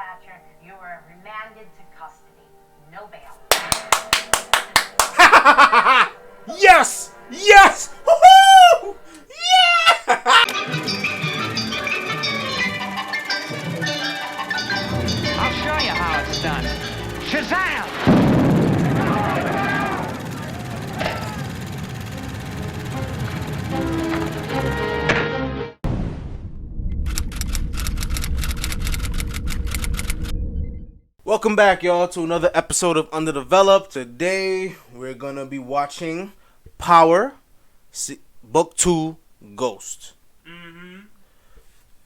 Patrick, you are remanded to custody. No bail. Yes! Yes! Woohoo! Yeah! I'll show you how it's done. Shazam! Welcome back, y'all, to another episode of Underdeveloped. Today, we're gonna be watching Power, Book 2, Ghost.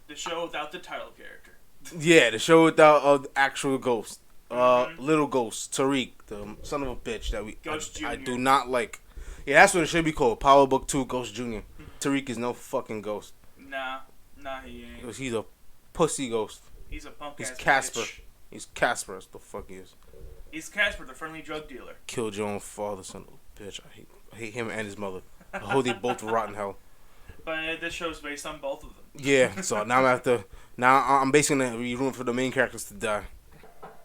The show without the title character. Yeah, the show without the actual ghost. Little ghost, Tariq, the son of a bitch that I do not like. Yeah, that's what it should be called. Power Book 2, Ghost Jr. Tariq is no fucking ghost. Nah, he ain't. He's a pussy ghost. He's a punk He's ass Casper. bitch. He's Casper. That's the fuck he is. He's Casper, the friendly drug dealer. Killed your own father, son of a bitch. I hate him and his mother. I hope they both rot in hell. But this show's based on both of them. Yeah, so now I'm basically gonna be rooting for the main characters to die.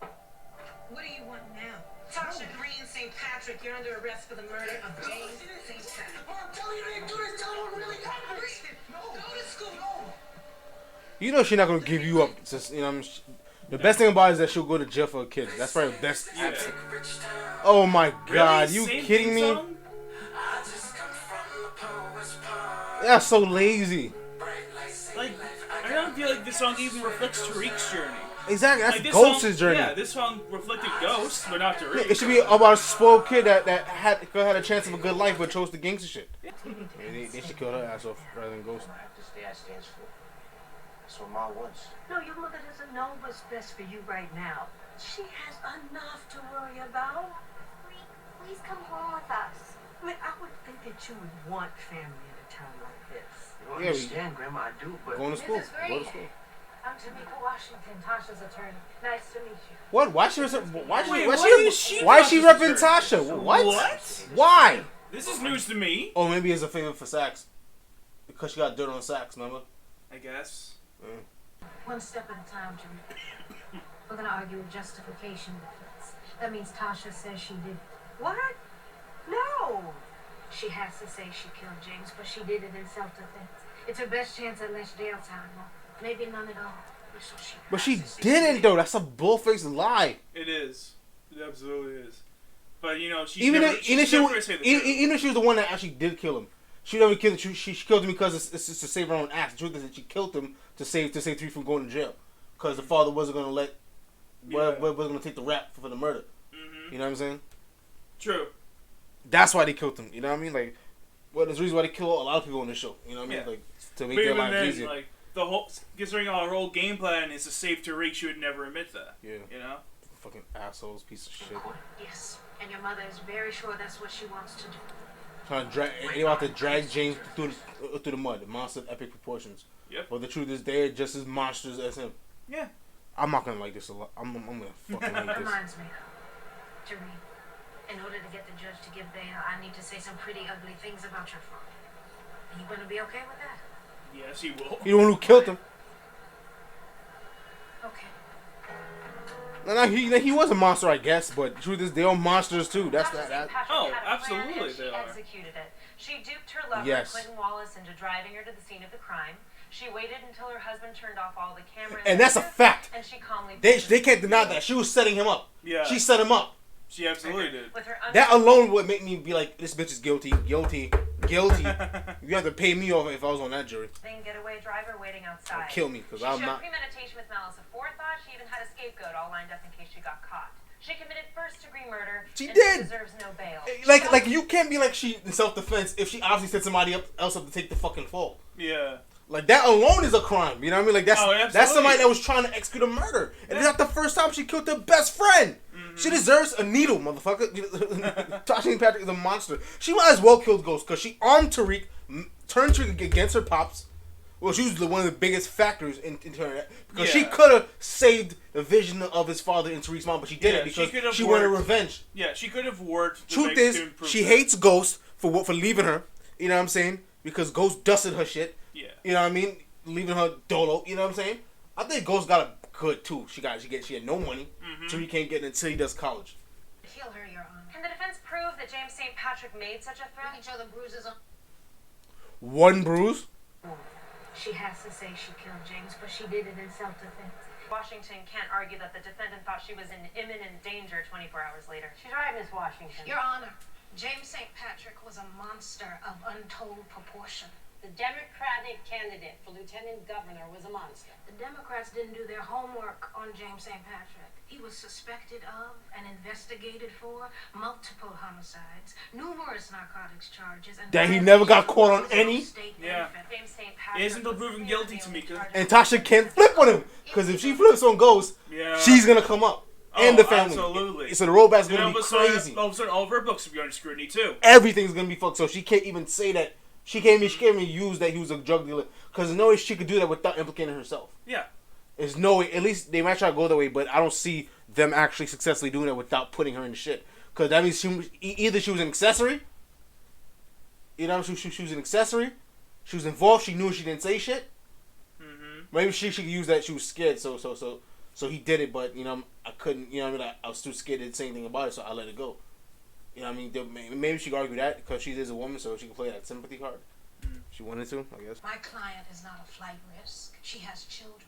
What do you want now? Tasha Green, St. Patrick, you're under arrest for the murder of James St. Patrick. I'm telling you, they didn't do this. Tell them what really happened. No. Go to school. No. You know she's not gonna give you up. Just, you know, the best thing about it is that she'll go to jail for a kid. That's probably the best. Yeah. Oh my god, Really? you Same kidding me? song? That's so lazy. Like, I don't feel like this song even reflects Tariq's journey. Exactly, that's Like, this Ghost's song, journey. Yeah, this song reflected Ghost, but not Tariq. Yeah, it should be about a spoiled kid that had a chance of a good life but chose the gangster shit. Yeah, they should kill her ass off rather than Ghost. This dad stands for. That's what Mom wants. No, your mother doesn't know what's best for you right now. She has enough to worry about. Please come home with us. I mean, I would think that you would want family at a time like this. You don't Yeah, understand, Grandma, I do, but... Going to school. Mrs. Go to school. I'm Tamika Washington, Tasha's attorney. Nice to meet you. What? Why is she Tasha's repping attorney? Tasha? What? What? Why? This is news to me. Oh, maybe it's a favor for Sax. Because she got dirt on Sax, remember? I guess. One step at a time, Jimmy. We're gonna argue a justification defense. That means Tasha says she did. What? No! She has to say she killed James, but she did it in self-defense. It's her best chance at less jail time. Maybe none at all. But she didn't, though. That's a bull-faced lie. It is. It absolutely is. But, you know, Even never going to say the truth. if she was the one that actually did kill him, she never killed him. She killed him because it's to save her own ass. The truth is that she killed him to save Tariq from going to jail, because the father wasn't going to wasn't going to take the rap for the murder. You know what I'm saying? True. That's why they killed him. You know what I mean? Like, well, there's a reason why they kill a lot of people on this show. You know what I mean? Yeah. Like, to make But their even lives then, easier. like, the whole, considering our whole game plan is to save Tariq, she would never admit that. Yeah. You know? Fucking assholes, piece of shit. Yes, and your mother is very sure that's what she wants to do. Trying to they about to drag James through the mud. The monster of epic proportions. Yep. But the truth is, they're just as monsters as him. Yeah. I'm not gonna like this a lot. I'm gonna fucking hate this. Reminds me, Jermaine, in order to get the judge to give bail, I need to say some pretty ugly things about your father. Are you gonna be okay with that? Yes, he will. He the one who killed him. Okay. No, he was a monster, I guess. But the truth is, they're all monsters too. That's Tasha that. St. Patrick Oh, had a plan absolutely and she they are. executed it. She duped her lover, Yes. Clinton Wallace, into driving her to the scene of the crime. She waited until her husband turned off all the cameras. And that's a fact. And she calmly. They can't deny that. She was setting him up. Yeah. She set him up. She absolutely did. With her That alone would make me be like, this bitch is guilty. You have to pay me off if I was on that jury. getaway driver waiting outside. Kill me, because She I'm showed not. premeditation with malice aforethought. She even had a scapegoat all lined up in case she got caught. She committed first-degree murder. She and did. She deserves no bail. Like you can't be like she in self-defense if she obviously set somebody else up to take the fucking fall. Yeah. Like that alone is a crime. You know what I mean? Like that's absolutely. somebody that was trying to execute a murder, and it's not the first time she killed her best friend. Mm-hmm. She deserves a needle, motherfucker. Tasha St. Patrick is a monster. She might as well kill Ghost because she armed Tariq, turned Tariq against her pops. Well, she was one of the biggest factors in turning that because she could have saved the vision of his father and Tariq's mom, but she didn't because she wanted revenge. Yeah, she could have worked. Truth is, she hates Ghost for leaving her. You know what I'm saying? Because Ghost dusted her shit. Yeah. You know what I mean? Leaving her dolo. You know what I'm saying? I think Ghost got a could too. She had no money, so he can't get it until he does college. Kill her, Your Honor. Can the defense prove that James St. Patrick made such a We threat? can show the bruises on. One bruise. She has to say she killed James, but she did it in self-defense. Washington can't argue that the defendant thought she was in imminent danger 24 hours later. She's right, Miss Washington. Your Honor, James St. Patrick was a monster of untold proportion. The Democratic candidate for lieutenant governor was a monster. The Democrats didn't do their homework on James St. Patrick. He was suspected of and investigated for multiple homicides, numerous narcotics charges, and That he never got caught on violations of any? state and Yeah. federal. James St. Patrick Isn't was proven clearly guilty, the only Tamika. charge And Tasha can't flip on him because if she flips on Ghost, Yeah. she's gonna come up and the family. Absolutely. So the rollback's And gonna all be of a sudden, crazy. all of a sudden, all of her books will be under scrutiny too. Everything's gonna be fucked. So she can't even say that. She can't even use that he was a drug dealer because there's no way she could do that without implicating herself. Yeah. There's no way. At least they might try to go that way, but I don't see them actually successfully doing that without putting her in the shit. Because that means either she was an accessory. You know, she was an accessory. She was involved. She knew she didn't say shit. Maybe she could use that. She was scared, so he did it. But you know, I couldn't. You know, what I mean, I was too scared to say anything about it, so I let it go. You know, what I mean, maybe she could argue that because she is a woman, so she can play that sympathy card. She wanted to, I guess. My client is not a flight risk. She has children.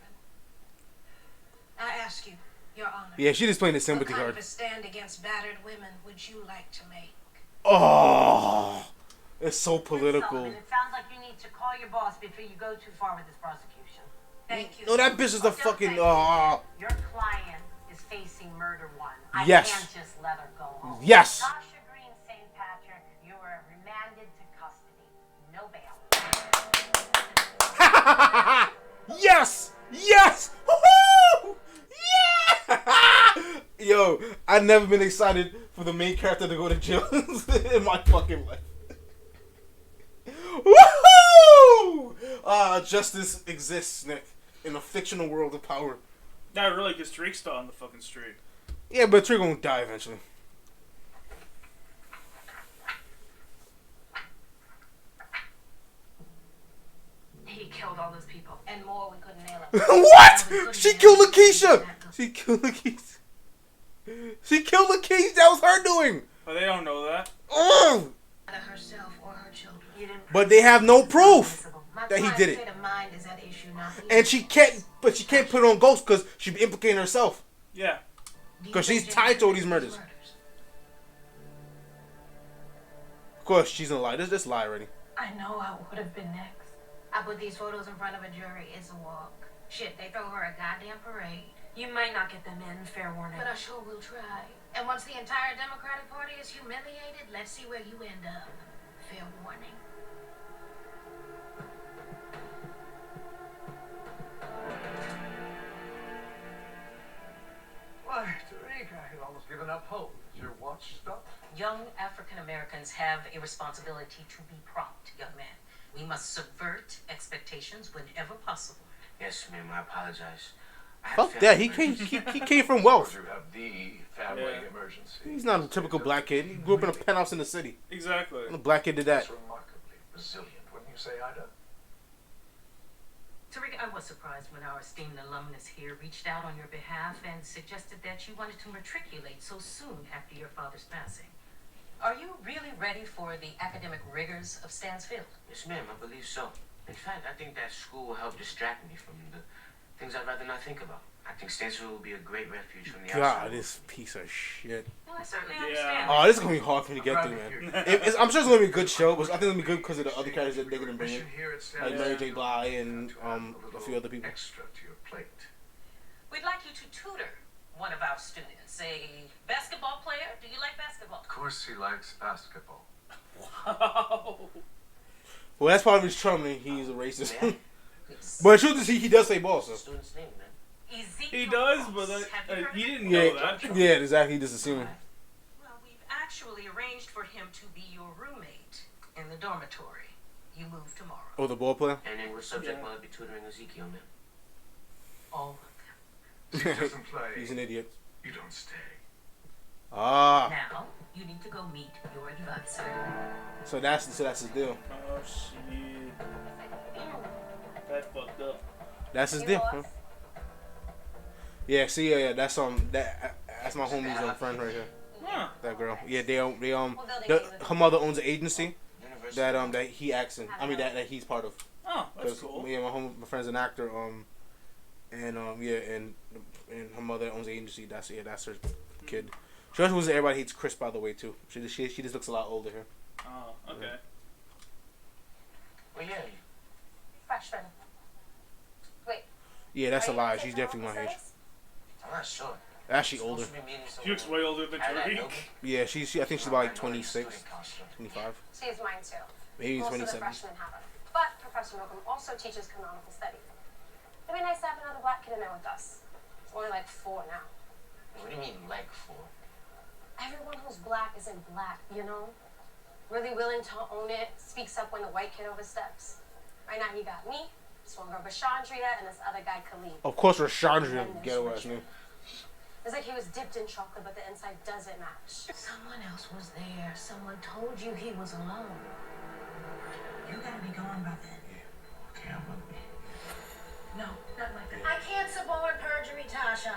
I ask you, Your Honor. Yeah, she just playing the sympathy what kind card. of a stand against battered women would you like to make? Oh, it's so political. Sullivan, it sounds like you need to call your boss before you go too far with this prosecution. Thank you. No, that bitch is a fucking. Oh, Your client is facing murder one. I Yes. can't just let her go home. Yes. Tasha Green St. Patrick, you are remanded to custody. No bail. yes, yes, woohoo, yeah. Yo, I've never been excited for the main character to go to jail in my fucking life. Woohoo! Justice exists, Nick, in a fictional world of power. Not really, because Drake's still on the fucking street. Yeah, but Trigger won't die eventually. He killed all those people. And more, we couldn't nail it. What? She killed Lakeisha. She killed Lakeisha. She killed Lakeisha. That was her doing. But they don't know that. Oh. Either herself or her children. You didn't But they have no proof My that he client's did it. state of mind is at issue, not the And she can't. But she can't put it on Ghost because she'd be implicating herself. Yeah. Do you 'Cause think she's James tied to all did these murders. Of course, she's gonna lie. This lie already. I know I would have been next. I put these photos in front of a jury. It's a walk. Shit, they throw her a goddamn parade. You might not get them in, fair warning. But I sure will try. And once the entire Democratic Party is humiliated, let's see where you end up. Fair warning. Why, Tariq, I had almost given up hope. Is your watch stopped? Young African Americans have a responsibility to be prompt, young man. We must subvert expectations whenever possible. Yes, ma'am, I apologize. I had Fuck family that. He came from wealth. You have the family Yeah. emergency. He's not a typical black kid. He grew up in a penthouse in the city. Exactly. A black kid did that. That's remarkably resilient, wouldn't you say, Ida? Tariq, I was surprised when our esteemed alumnus here reached out on your behalf and suggested that you wanted to matriculate so soon after your father's passing. Are you really ready for the academic rigors of Stansfield? Yes, ma'am, I believe so. In fact, I think that school will help distract me from the things I'd rather not think about. I think Stansfield will be a great refuge from the God, outside. this piece of shit. Well, I certainly Yeah. understand. Oh, this is gonna be hard for me to get through, man. I'm sure it's gonna be a good show, but I think it's gonna be good because of the other characters that they're gonna bring in, like Mary J. Blige and a few other people. Extra to your plate. We'd like you to tutor one of our students, a basketball player. Do you like basketball? Of course he likes basketball. Wow. Well, that's part of his charm. He's a racist. Yeah. But the truth is, he does say balls. So. Student's name, man. Ezekiel He does, Ross. but Have you heard of he him? didn't know that. Yeah, exactly. He just assuming. Well, we've actually arranged for him to be your roommate in the dormitory. You move tomorrow. Oh, the ball player. And then what subject Yeah. will I be tutoring Ezekiel, man? All He doesn't play. He's an idiot. You don't stay. Ah, now, you need to go meet your advisor. so that's his deal. Oh shit. That fucked up. That's his deal. Huh? Yeah, see, yeah, that's that's my homie's friend right here. Huh. That girl. Yeah, her mother owns an agency that he acts in. I mean that he's part of. Oh, that's cool. Yeah, my friend's an actor. And her mother owns an agency. That's her kid. She also was Everybody Hates Chris, by the way, too. She just looks a lot older here. Oh, okay. Well, yeah. Freshman. Wait. Yeah, that's a lie. She's definitely my age. I'm not sure. Actually older. She looks way older than Tariq. Yeah, she I think she's about like 26, 25. She is mine too. Maybe Most 27. of the freshmen have it. But Professor Malcolm also teaches canonical study. It'd be nice to have another black kid in there with us. It's only like 4 now. What do you mean, like 4? Everyone who's black isn't black, you know? Really willing to own it, speaks up when the white kid oversteps. Right now you got me, this one girl Bashandria, and this other guy Khalid. Of course, Rashandria, ghetto ass name. It's like he was dipped in chocolate, but the inside doesn't match. Someone else was there. Someone told you he was alone. You gotta be gone by then. Okay, I'm with me. No, not like that. I can't support perjury, Tasha.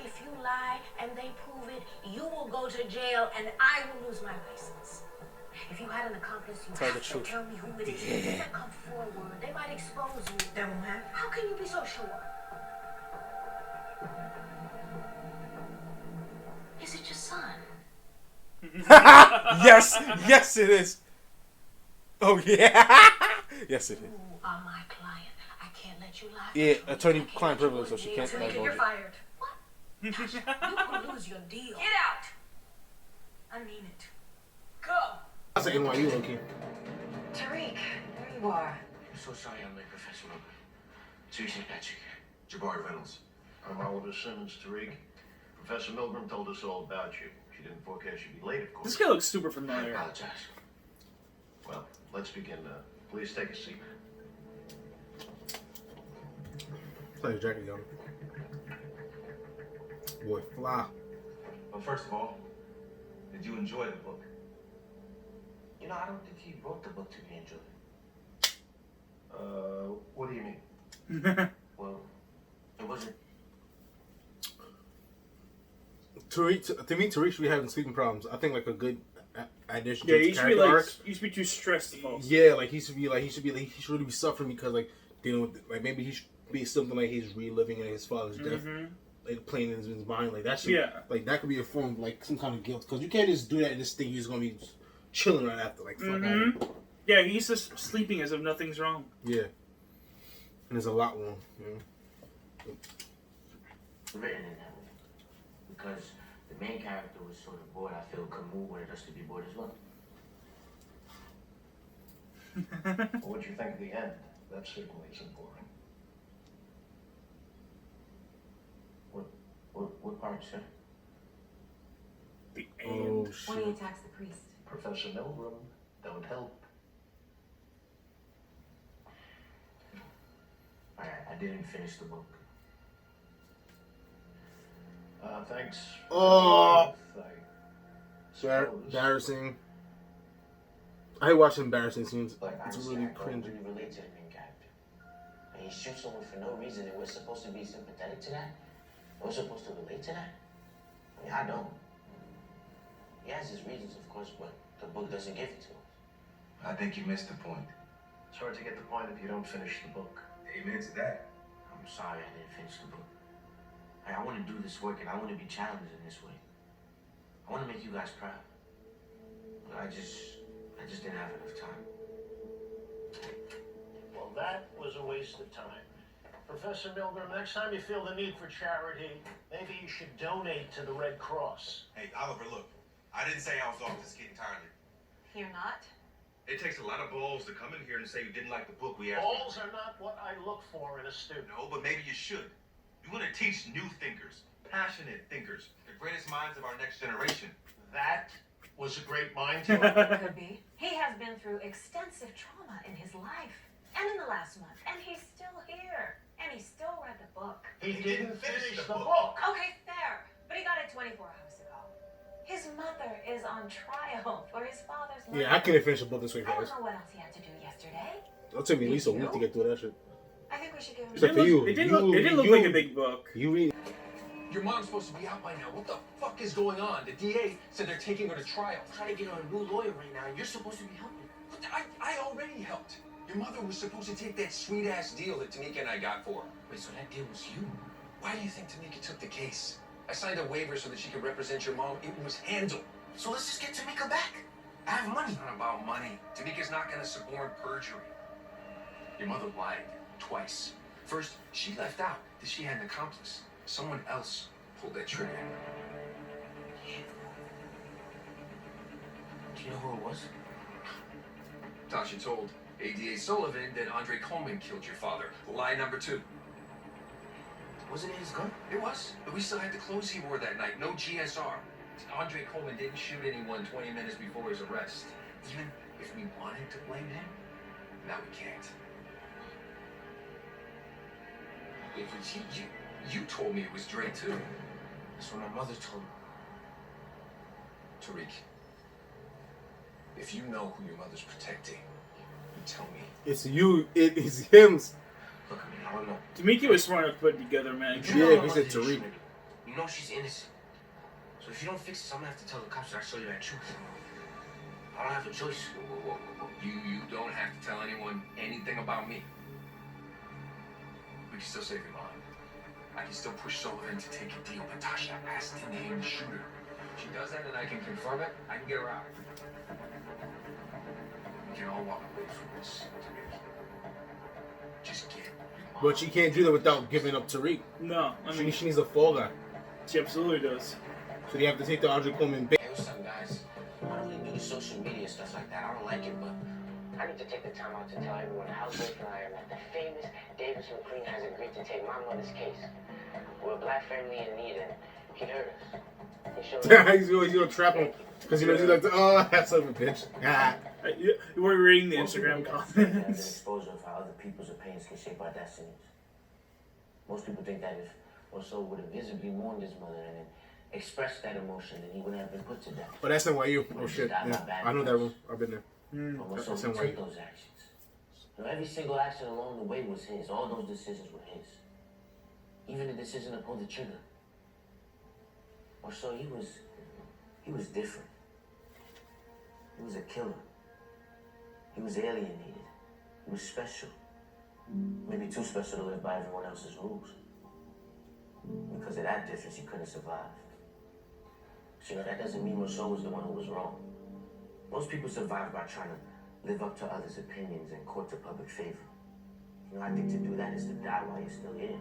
If you lie and they prove it, you will go to jail and I will lose my license. If you had an accomplice, you Tell have the to truth. tell me who it is. They might come forward. They might expose you. That won't happen. How can you be so sure? Is it your son? Yes, it is. Oh yeah, yes, it is. You are my client. I can't let you lie. Yeah, attorney-client privilege, so she can't Tamika, divulge you're it. fired. What? Tasha, you're gonna lose your deal. Get out! I mean it. Go! That's an NYU low-key. Tariq, there you are. I'm so sorry I'm late, Professor Robert. Tariq St. Patrick. Jabari Reynolds. I'm Oliver Simmons, Tariq. Professor Milgram told us all about you. She didn't forecast you'd be late, of course. This guy looks super I familiar. apologize. Well, let's begin. Please take a seat. Play your jacket, young. Boy, fly. Well, first of all, did you enjoy the book? You know, I don't think he wrote the book to be enjoyed. What do you mean? Well, it wasn't. To me, Tariq should be having sleeping problems. I think like a good addition Yeah, to he his should be character like, arc. he should be too stressed to fall asleep. Yeah, like he should really be suffering because like dealing with like maybe he should be something like he's reliving his father's death, like playing in his mind. Like that should like that could be a form of like some kind of guilt because you can't just do that and just think he's gonna be chilling right after. Like fuck out. Yeah, he's just sleeping as if nothing's wrong. Yeah, and there's a lot wrong. You know? Written in that way. Because the main character was sort of bored. I feel Camus wanted us to be bored as well. What do you think of the end? That certainly isn't boring. What part, sir? The Oh end. When he shit! attacks the priest. Professor Milgram, don't help. Alright, I didn't finish the book. Thanks. Oh, Suppose. embarrassing. I hate watching embarrassing scenes. But It's honestly, really I don't cringy. really relate to the main character. And he shoots someone for no reason, and we're supposed to be sympathetic to that? We're supposed to relate to that? I mean, I don't. He has his reasons, of course, but the book doesn't give it to us. I think you missed the point. It's hard to get the point if you don't finish the book. Amen to that. I'm sorry I didn't finish the book. I want to do this work, and I want to be challenged in this way. I want to make you guys proud. But I just didn't have enough time. Well, that was a waste of time. Professor Milgram, next time you feel the need for charity, maybe you should donate to the Red Cross. Hey, Oliver, look. I didn't say I was off this kid entirely. You're not? It takes a lot of balls to come in here and say you didn't like the book we asked Balls you. are not what I look for in a student. No, but maybe you should. You want to teach new thinkers, passionate thinkers, the greatest minds of our next generation. That was a great mind. Could be. He has been through extensive trauma in his life and in the last month, and he's still here, and he still read the book. He didn't finish the book. Okay, fair, but he got it 24 hours ago. His mother is on trial for his father's murder. Yeah, I couldn't finish a book this way I don't fast. know what else he had to do yesterday. It'll take me at least a week to get through that shit. I think we should give him. Except for you. It didn't look like a big book. You read. Your mom's supposed to be out by now. What the fuck is going on? The DA said they're taking her to trial. I'm trying to get her a new lawyer right now, and you're supposed to be helping. But I already helped. Your mother was supposed to take that sweet-ass deal that Tamika and I got for her. Wait, so that deal was you? Why do you think Tamika took the case? I signed a waiver so that she could represent your mom. It was handled. So let's just get Tamika back. I have money. It's not about money. Tamika's not gonna suborn perjury. Your mother lied twice. First, she left out that she had an accomplice. Someone else pulled that trigger. Do you know who it was? Tasha told ADA Sullivan that Andre Coleman killed your father. Lie number 2. Wasn't it his gun? It was, but we still had the clothes he wore that night. No GSR. Andre Coleman didn't shoot anyone 20 minutes before his arrest. Even if we wanted to blame him, now we can't. You told me it was Dre too. That's what my mother told me. Tariq, if you know who your mother's protecting, you tell me. It's you. It is him. Look, I mean, I don't know. Tamiki was smart enough to put it together, man. Yeah, he said Tariq. You know she's innocent. So if you don't fix this, I'm gonna have to tell the cops that I show you that truth. I don't have a choice. You don't have to tell anyone anything about me. We can still save your mom. I can still push Sullivan to take a deal, but Tasha has to name the shooter. If she does that and I can confirm it, I can get her out. We can all walk away from this, Tariq. Just get your mom. But she can't do that without giving up Tariq. No, I mean, She needs a fall guy. she absolutely does. So they have to take the Andre Coleman bait. Hey, what's up, guys? I don't really do the social media stuff like that. I don't like it, but I need to take the time out to tell everyone how grateful I am that the famous Davis McLean has agreed to take my mother's case. We're a black family in need, and he heard us. He showed us. he's gonna trap him because he's like, oh, that son of a bitch. We're reading the Most Instagram people don't think that the comments. exposure of how other people's opinions can shape our destinies. Most people think that if Orso would have visibly mourned his mother and then expressed that emotion, then he wouldn't have been put to death. But that's NYU. Oh shit. Yeah. I know that room. I've been there. But Orso That's took NYU. those actions. You know, every single action along the way was his. All those decisions were his. Even the decision to pull the trigger. Orso, he was different. He was a killer. He was alienated. He was special. Maybe too special to live by everyone else's rules. Because of that difference, he couldn't survive. So, you know, that doesn't mean Rousseau was the one who was wrong. Most people survive by trying to live up to others' opinions and court the public favor. You know, I think to do that is to die while you're still here.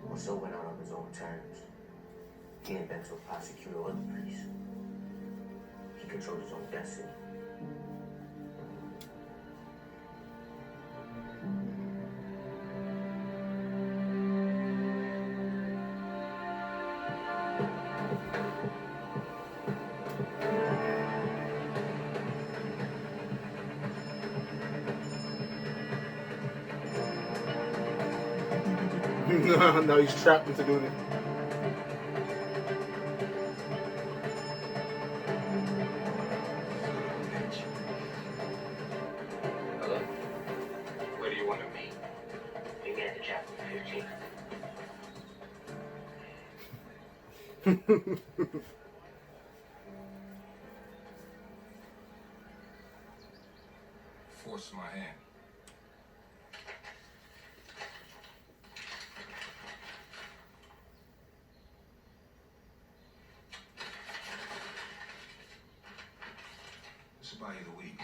Rousseau went out on his own terms. He ain't been to a prosecutor or the police. He controlled his own destiny. Now he's trapped into doing it. Hello? Where do you want to meet? Maybe at the chapel 15. Force my hand. This will buy you the week,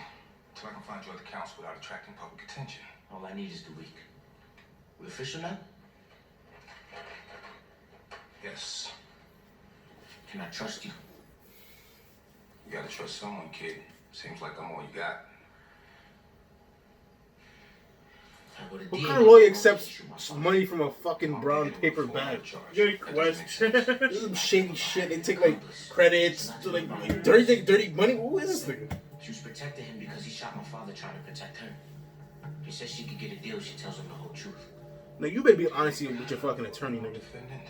till I can find you other counts without attracting public attention. All I need is the week. We official now? Yes. Can I trust you? You gotta trust someone, kid. Seems like I'm all you got. What kind of lawyer accepts money from a fucking brown paper bag? Good question. This is some shady shit. They take like credits, like dirty money. Who is this thing? She was protecting him because he shot my father trying to protect her. He says she could get a deal if she tells him the whole truth. Now you better be honest with your fucking attorney, nigga. Defendant.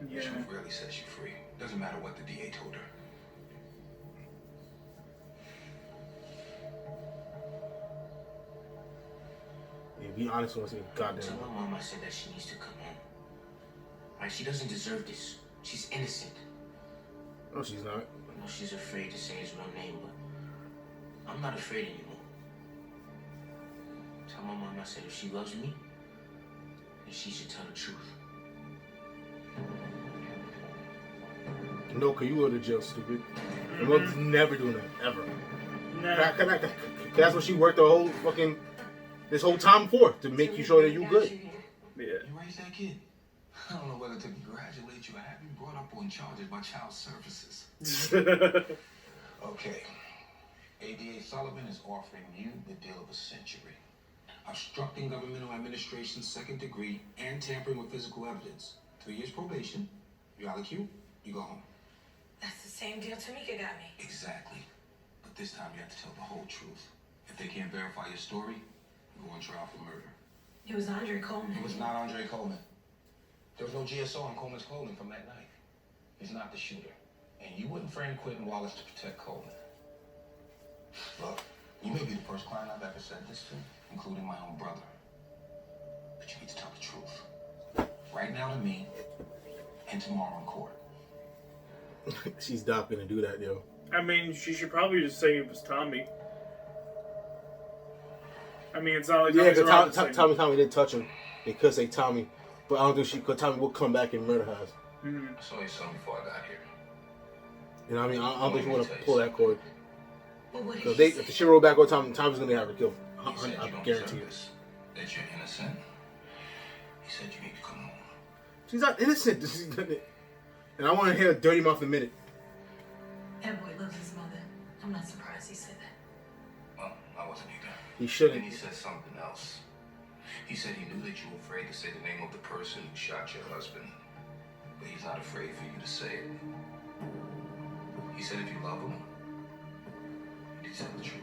Yeah. The truth rarely sets you free. Doesn't matter what the DA told her. Yeah, be honest with us, goddamn. Tell my mom I said that she needs to come home. Right? She doesn't deserve this. She's innocent. No, she's not. I know she's afraid to say his real name, but I'm not afraid anymore. Tell my mom I said if she loves me, then she should tell the truth. No, cause you go to jail, stupid. Your mother's never doing that, ever. Nah. That's what she worked this whole time for, to make you sure that you good. Yeah. You raised that kid? I don't know whether to congratulate you or have you brought up on charges by child services. Okay. ADA Sullivan is offering you the deal of a century. Obstructing governmental administration, 2nd degree, and tampering with physical evidence. 3 years probation. You allocute, you go home. That's the same deal Tamika got me. Exactly. But this time you have to tell the whole truth. If they can't verify your story, you go on trial for murder. It was Andre Coleman. It was not Andre Coleman. There was no GSO on Coleman's clothing from that night. He's not the shooter. And you wouldn't frame Quentin Wallace to protect Coleman. Look, you may be the first client I've ever said this to, including my own brother. But you need to tell the truth. Right now to me, and tomorrow in court. She's not gonna do that, yo. I mean, she should probably just say it was Tommy. I mean, it's not like Yeah, Tommy's because Tommy didn't touch him. They could say Tommy, but I don't think because Tommy will come back and murder her. I saw your son before I got here. You know what I mean? I don't think you want to pull that cord. But what Because did he if she roll back on Tommy's gonna have her killed. He said you I don't guarantee deserve it. this, that you're innocent. He said you need to come home. She's not innocent. And I want to hear a dirty mouth in a minute. That boy loves his mother. I'm not surprised he said that. Well, I wasn't either. He shouldn't. And he said something else. He said he knew that you were afraid to say the name of the person who shot your husband. But he's not afraid for you to say it. He said if you love him, you need to tell the truth.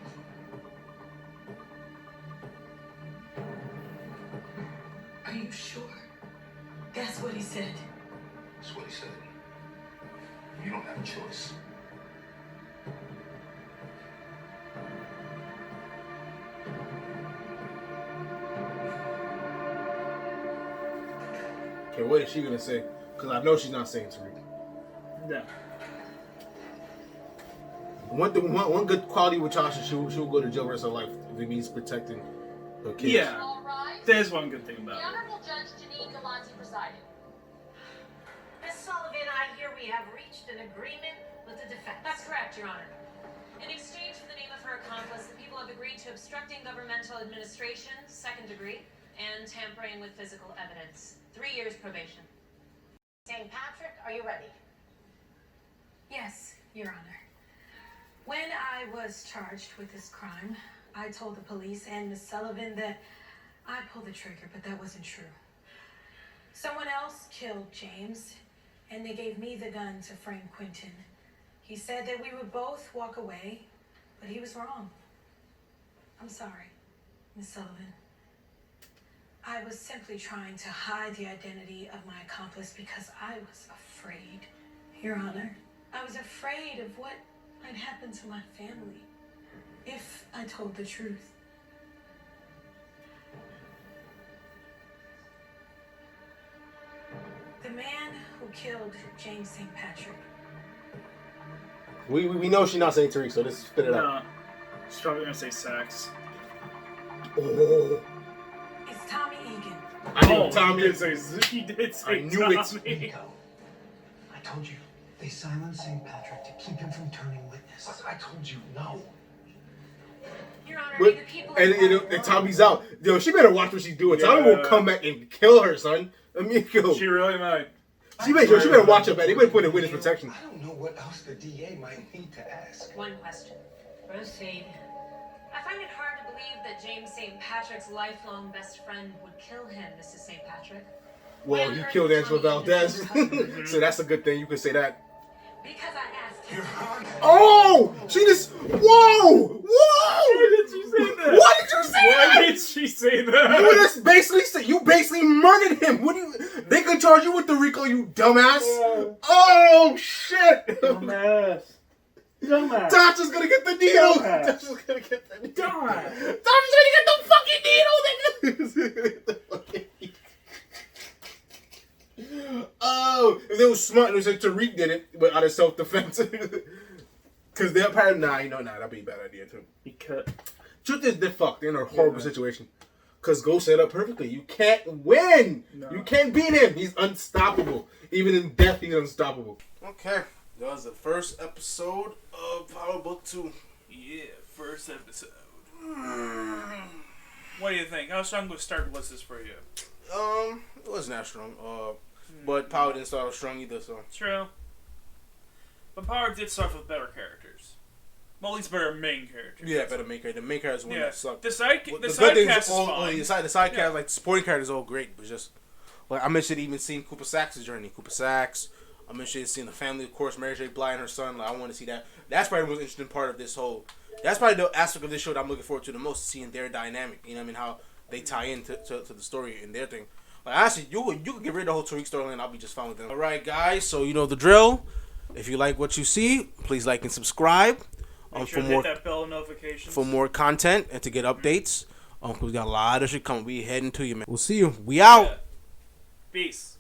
Are you sure? That's what he said. That's what he said. You don't have a choice. Okay, what is she gonna say? Because I know she's not saying Tariq. No. One good quality with Tasha, she'll go to jail the rest of her life if it means protecting her kids. Yeah. There's one good thing about The it. Honorable Judge Janine Galante presiding. Miss Sullivan, I hear we have reached an agreement with the defense. That's correct, Your Honor. In exchange for the name of her accomplice, the people have agreed to obstructing governmental administration, 2nd degree, and tampering with physical evidence. 3 years probation. St. Patrick, are you ready? Yes, Your Honor. When I was charged with this crime, I told the police and Miss Sullivan that I pulled the trigger, but that wasn't true. Someone else killed James, and they gave me the gun to frame Quentin. He said that we would both walk away, but he was wrong. I'm sorry, Miss Sullivan. I was simply trying to hide the identity of my accomplice because I was afraid, Your Honor. I was afraid of what might happen to my family if I told the truth. The man who killed James St. Patrick. We know she's not saying Tariq, so let's spit it out. No. She's probably gonna say sex. Oh. It's Tommy Egan. I knew Tommy. He did say I knew Tommy. it. I told you, they silenced St. Patrick to keep him from turning witness. I told you no. Your Honor, But, the people and Tommy's out. Yo, she better watch what she's doing. Tommy will come back and kill her, son. I mean, yo. She really might. She better watch her back. They better put in witness protection. I don't know what else the DA might need to ask. One question. Proceed. I find it hard to believe that James St. Patrick's lifelong best friend would kill him, Mrs. St. Patrick. Well, he killed Angela Valdez. So that's a good thing. You can say that. Because I asked him. Oh! She just... Whoa! Whoa! Why did she say that? Why did you say that? Why did she say that? You just basically murdered him. What do you... They could charge you with the RICO, you dumbass. Oh, shit. Dumbass. Dumbass. Tasha's gonna get the needle. Dumbass. Tasha's gonna get the needle. Dumbass. Tasha's gonna get the fucking needle, nigga. no. If they was smart, it was like Tariq did it, but out of self-defense. Because they're probably, that'd be a bad idea, too. Because... Truth is, they're fucked. They're in a horrible situation. Because Ghost set up perfectly. You can't win. No. You can't beat him. He's unstoppable. Even in death, he's unstoppable. Okay. That was the first episode of Power Book 2. Yeah, first episode. What do you think? How strong of a start was this for you? It wasn't that strong. But Power didn't start off strong either, so. True. But Power did start with better characters. Well, at least better main characters. Yeah, better main character. The main character is one that sucked. The side cast is fine. The side cast, like, the supporting characters, all great, but just, like, I'm interested in even seeing Cooper Sax's journey. Cooper Sax. I'm interested in seeing the family, of course, Mary J. Blige and her son. Like, I want to see that. That's probably the most interesting part of this whole. That's probably the aspect of this show that I'm looking forward to the most, seeing their dynamic. You know what I mean? How they tie into to the story and their thing. Like, honestly, you could get rid of the whole Tariq storyline. I'll be just fine with them. All right, guys. So you know the drill. If you like what you see, please like and subscribe. Make sure to hit that bell notification for more content and to get updates. We got a lot of shit coming. We heading to you, man. We'll see you. We out. Peace.